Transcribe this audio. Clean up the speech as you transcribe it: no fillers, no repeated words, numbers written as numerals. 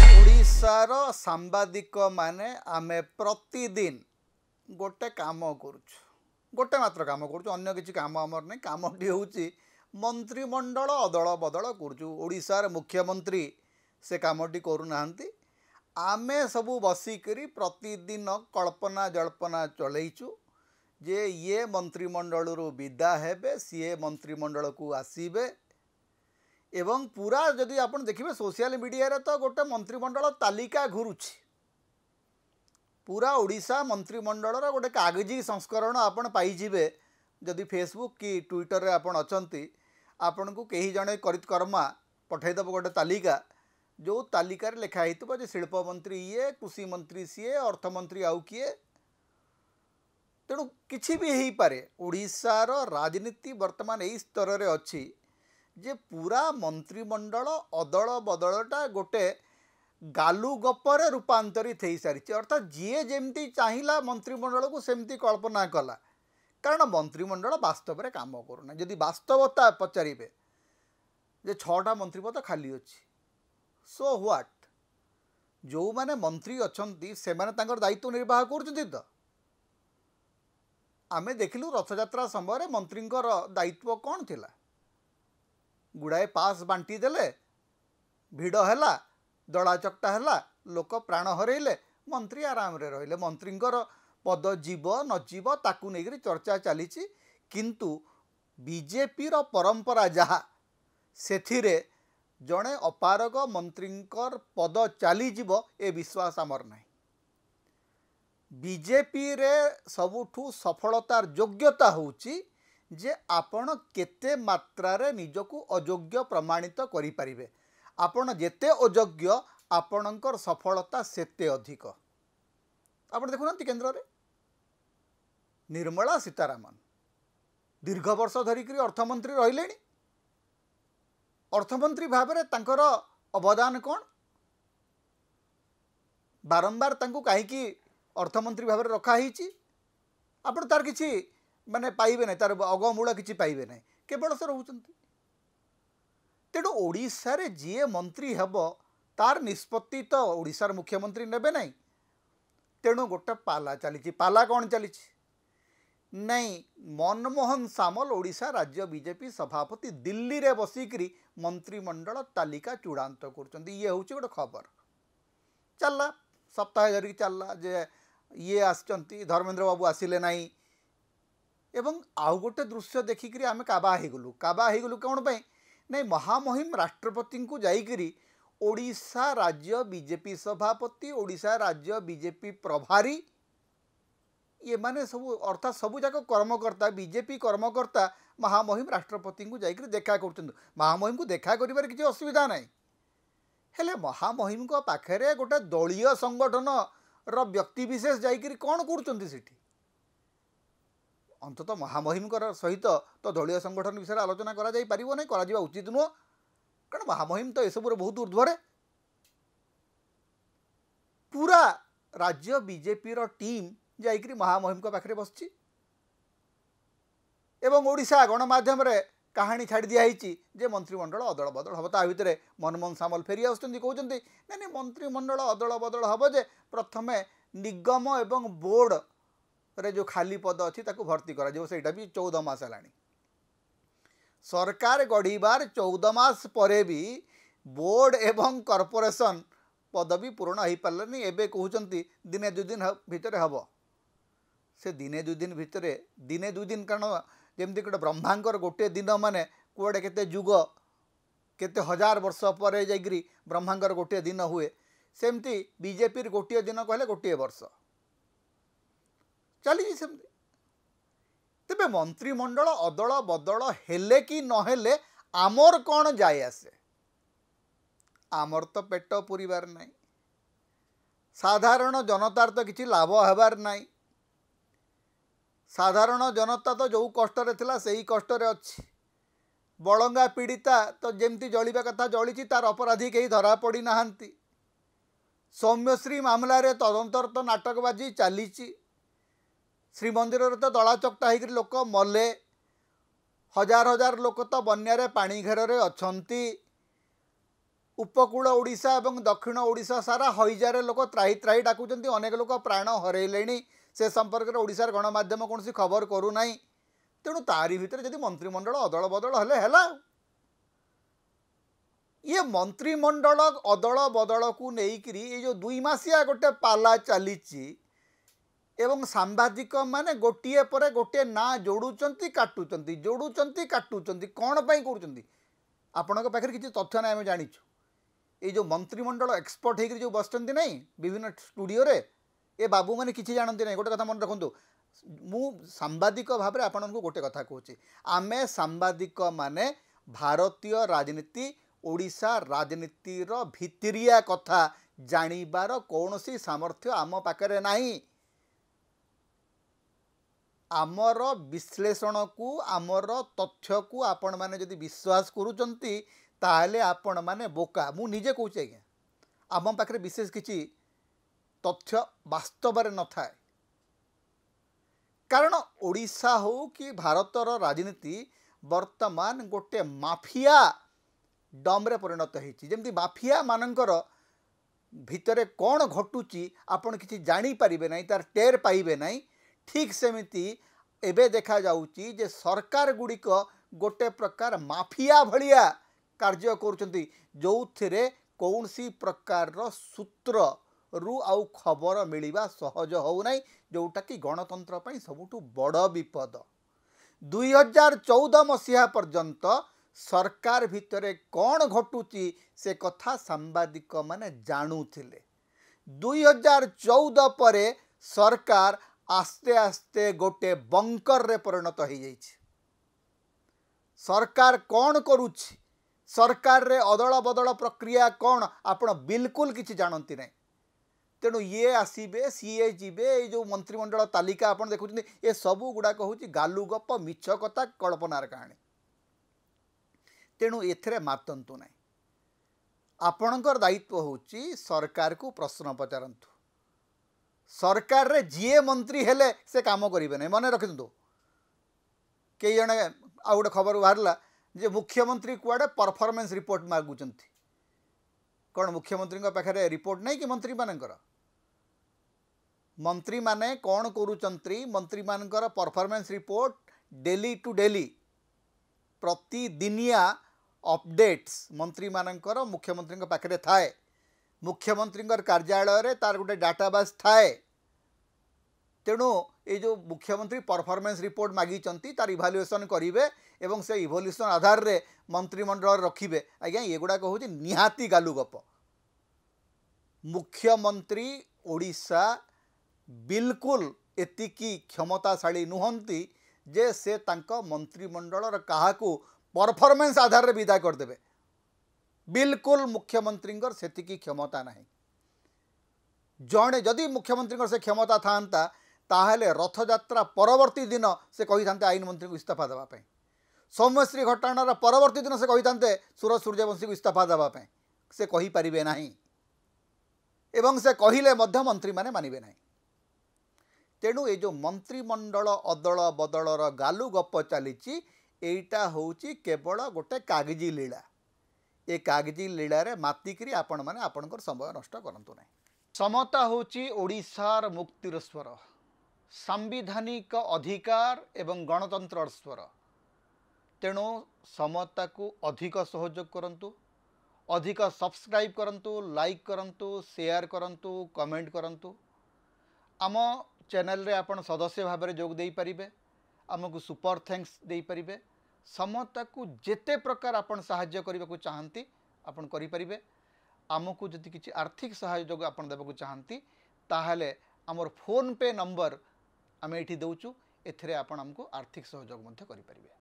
ओडिशार सांबादिक माने आमे प्रतिदिन गोटे काम करुछु गोटे मात्र काम करुछु अन्य किछि काम हमर नै कामटी होउची मंत्रिमंडल अदल बदल करुछु। ओडिशार मुख्यमंत्री से कामटी करू नाहंती आमे सबू बसिकरी प्रतिदिन कल्पना जल्पना चलैचु जे ये मंत्रिमंडल विदा हेबे सीए मंत्रिमंडल को आसीबे एवं पूरा जदि आपण देखिबे सोशल मीडिया रे तो गोटे मंत्रिमंडल तालिका घुरुछि पूरा ओडिशा मंत्रिमंडल गोटे कागजी संस्करण आपण पाइजिबे जदि फेसबुक कि ट्विटर रे आपण अछंती आपण को केही जणे करित कर्मा पठाइदब गोटे तालिका जो तालिका रे लिखा हितबो जे शिल्प मंत्री ये कृषि मंत्री सीए अर्थमंत्री आउ किए तेणु किछि भी हेई पारे। ओडिशार राजनीति वर्तमान एई स्तर रे अछि जे पूरा मंत्रिमंडल अदल बदलटा गोटे गालू गपर रूपांतरित हो सारी अर्थात जीए जमती चाहिला मंत्रिमंडल को सेमती कल्पना कला कारण मंत्रिमंडल वास्तव में काम करूना जदि वास्तवता पचारे जे 6टा मंत्रीपद खाली अच्छी सो व्हाट जो माने मंत्री अच्छी से दायित्व निर्वाह कर आमे देखिलु रथयात्रा समय मंत्री दायित्व कौन थिला गुड़ाए पास बांटी देले भिड़ है दला चकटा है लोक प्राण हरइले मंत्री आराम रे रहिले मंत्री पद जीव नजीव ताकू नहीं चर्चा चली किंतु बीजेपी रो परंपरा जहा सेथिरे जड़े अपारग मंत्री पद चलीजीव ए विश्वास आमर नहीं। बीजेपी रे सबुठू सफलतार योग्यता होउची जे आपण केते मात्रा रे निजको अयोग्य प्रमाणित करि परिबे आपण जेते अयोग्य आपणकर सफलता सेते अधिक। आपण देखुना केन्द्र रे निर्मला सीतारामन दीर्घ वर्ष धरिक अर्थमंत्री रहिले अर्थमंत्री भाव में तांकर अवदान कौन बारंबार तांको कहीं अर्थमंत्री भाव में रखाही आपण तार किछि माने पाइबे ना तार अगमूल किछि पाइबे ना केवल से रोचंती तेणु ओडिशा रे जीए मंत्री हेब तार निष्पत्ति तो ओडिशार मुख्यमंत्री नेबे नहीं तेणु गोटे पाला चली पाला कौन चली नहीं मनमोहन सामल ओडिशा राज्य बीजेपी सभापति दिल्ली रे बसिकरी मंत्रिमंडल तालिका चूड़ांत कर ये हूँ गोटे खबर चलला सप्ताह धरिक चलला जे ये आसचंती धर्मेंद्र बाबू आसिले नहीं एवं आउ गोटे दृश्य देखिक आम काबा हो कौन पाई नहीं महामहिम राष्ट्रपति को जाइकरी ओडिशा राज्य बीजेपी सभापति ओडिशा राज्य बीजेपी प्रभारी ये माने सब अर्थात सबू जाक कर्मकर्ता बीजेपी कर्मकर्ता महामहिम राष्ट्रपति को जाइकरी देखा कर महामहिम को देखा करिबार किसी असुविधा नहीं हेले महामहिम को पाखरे गोटे दलीय संगठन रो व्यक्ति विशेष जाइकरी कौन कर अंततः महामहिम सहित तो दलीय संगठन विषय आलोचना करा जाई परिबो नहीं करा उचित नुह कारण महामहिम तो यह बहुत ऊर्ध्वर पूरा राज्य बीजेपी रो टीम जाइकरी महामहिम को पाखरे बसची एवं ओडिशा गणमाध्यम रे कहानी छाड़ी दिखाई जे मंत्रिमंडल अदल बदल हम ता भितर मनमोहन सामल फेरी आसुचंती कहउचंती नहीं मंत्रिमंडल अदल बदल हम जे प्रथमे निगम एवं बोर्ड रे जो खाली पद अच्छी ताकू भर्ती करा जो सेटा भी 14 मास हेलानी सरकार गढ़ीबार 14 मास परे भी बोर्ड एवं कॉर्पोरेशन पदवी पूर्ण हो पार्लानी एबे कहउचंती दिने 2 दिन भितर हम से दिने 2 दिन भितर दिने 2 दिन कारण जमती गोटे ब्रह्मांकर गोटे दिन माने कुआडे केते जुग केते हजार वर्ष पर जाइकरी ब्रह्मांकर गोटे दिन हुए सेमती बीजेपी गोटे दिन कहले गोटे वर्ष चली सेमती तेबे मंत्रिमंडल अदल बदल हेले कि नहेले आमर कौन जाए आसे आमर तो पेट पूरीबार नहीं साधारण जनतार तो किसी लाभ हेबार नहीं साधारण जनता तो जो कष्ट थिला सही कष्ट अच्छी बलंगा पीड़िता तो जमती जलिबा कथा जली तार अपराधी कहीं धरा पड़ी नाहांती सौम्यश्री मामला रे तदंतर तो नाटकबाजी चली श्रीमंदिर तो दला चकटा होकर लोक मले हजार हजार लोक तो बन्यारे पानी घेर अछंती। उपकूल ओडिशा एवं दक्षिण ओडिशा सारा हईजारे लोक त्राही त्राही डाकुचंती। अनेक लोक प्राण हरैले से संपर्क में ओडिशार गणमाध्यम कौन खबर करूना। तेणु तारी भितर जदि मंत्रिमंडल अदल बदल हेले हैला। ये मंत्रिमंडल अदल बदल को लेकिरी ये जो 2 मासिया गोटे पाला चली एवं सांबादिक माने गोटे पर गोटे ना जोड़ुचंती काटुचंती कौन पाई करूचंती आपण पाखे किसी तथ्य ना आम जाचु। ये जो मंत्रिमंडल एक्सपर्ट होकर जो बसचंती नहीं विभिन्न स्टूडियो रे ए बाबू मैंने किसी जानती नहीं। गोटे कथा मन रखु मु सांबादिक भाव में आपण को गोटे कथा कहूँ आमे सांबादिक माने भारतीय राजनीति ओडिशा राजनीतिर भितरिया कथा जानिबार कौनसी सामर्थ्य आम पाखरे नहीं। आमर विश्लेषण को आमर तथ्य को आपण माने जदि विश्वास करूचंती ताहले आपण माने बोका। मु निजे कहूँ आज्ञा आम पाखे विशेष किसी तथ्य वास्तव न थाए। कारण ओडिशा हो कि भारतर राजनीति वर्तमान गोटे माफिया डम्रे परिणत होती। जमती माफिया मानकर भितरे कौन घटुची आपण किसी जानी पारिबे नहीं, तार टेर पाइबे नहीं। ठीक सेमिति एबे देखा जाउची जे सरकार गुड़िक गोटे प्रकार माफिया भलिया कार्य करुचंती जो थिरे कौनसी प्रकार सूत्र रु आउ खबर मिलिबा सहज हो नहीं, जोटा कि गणतंत्र पई सबुठु बड़ विपद। 2014 मसीहा पर्यंत सरकार भितरे कौन घटुची से कथा सांबादिक माने जानुथिले। 2014 परे सरकार आस्ते आस्ते गोटे बंकर रे परिणत हो जाइछि। सरकार कौन करुछि, सरकार रे अदल बदल प्रक्रिया कौन आपण बिल्कुल किछि जानती नहीं। तेणु ये आसबे सीए जीवे जो मंत्रिमंडल तालिका आप देखुं ये सबू गुड़ाक हूँ गालुगप मिछ कथा कल्पनार कहानी। तेणु एथरे मातंतु नहीं। आपणकर दायित्व होची सरकार को प्रश्न पचारंतु। सरकार रे जीए मंत्री हेले से काम करिवे नहीं। मन रखिथु कई जने आ गोटे खबर बाहरला जे मुख्यमंत्री कुआडे परफॉर्मेंस रिपोर्ट मागुचंती। कौन मुख्यमंत्री पाखे रिपोर्ट नहीं कि मंत्री मानकर? मंत्री माने कौन करुचंत्री? मंत्री मानकर performance report daily to daily प्रतिदिनिया अपडेट्स मंत्री मानकर मुख्यमंत्री पाखे थाए। मुख्यमंत्री कार्यालय रे तार गोटे डाटाबेस थाए। तेणु ये जो मुख्यमंत्री परफॉर्मेंस रिपोर्ट मागी तार इभालुएसन करेंगे एवं से इभालुएसन आधार रे मंत्रिमंडल रखिबे। आज्ञा ये गुड़ाक हूँ निहाती गालुगप। मुख्यमंत्री ओडिशा बिल्कुल एतिकी क्षमताशाली नुहंती जे से तांको मंत्रिमंडल काहाकू परफॉर्मेंस आधार रे विदा करदेबे। बिल्कुल मुख्यमंत्री सेतिकी क्षमता नहीं। जड़े जदि मुख्यमंत्री से क्षमता था ताहले रथयात्रा परवर्ती दिन से कही था आईन मंत्री को इस्तीफा देवाई। सौम्यश्री घटनार परवर्ती दिन से कही था सूरज सूर्यवंशी को इस्तीफा देवाई। से कही पारिबे नहीं एवं से कहले मध्य मंत्री माने मानिबे नहीं। तेणु ये जो मंत्रिमंडल अदल बदलर गालु गप चली एटा होची केवल गोटे कागजी लीला। ये कागजी लीला रे मातिकरी आपण माने आपणकर समय नष्ट करंतु नहीं। समता होची ओडिशार मुक्तिर स्वर, सांविधानिक अधिकार एवं गणतंत्र स्वर। तेणु समता को अधिक सहयोग करंतु, अधिक सब्सक्राइब करंतु, लाइक करंतु, शेयर करंतु, कमेंट करंतु। आम चैनल रे आपण सदस्य भाव में जोग दे पारिबे, आमको सुपर थैंक्स दे पारिबे। समता को जेते प्रकार आपण सहाय्य करने को चाहती आपण करि परिबे। आमको जदि किसी आर्थिक सहयोग आपण देबा को चाहती ताहले आमर फोन पे नंबर आम ये दौचु। एथिरे आपण आमको आर्थिक सहयोग मध्य करि परिबे।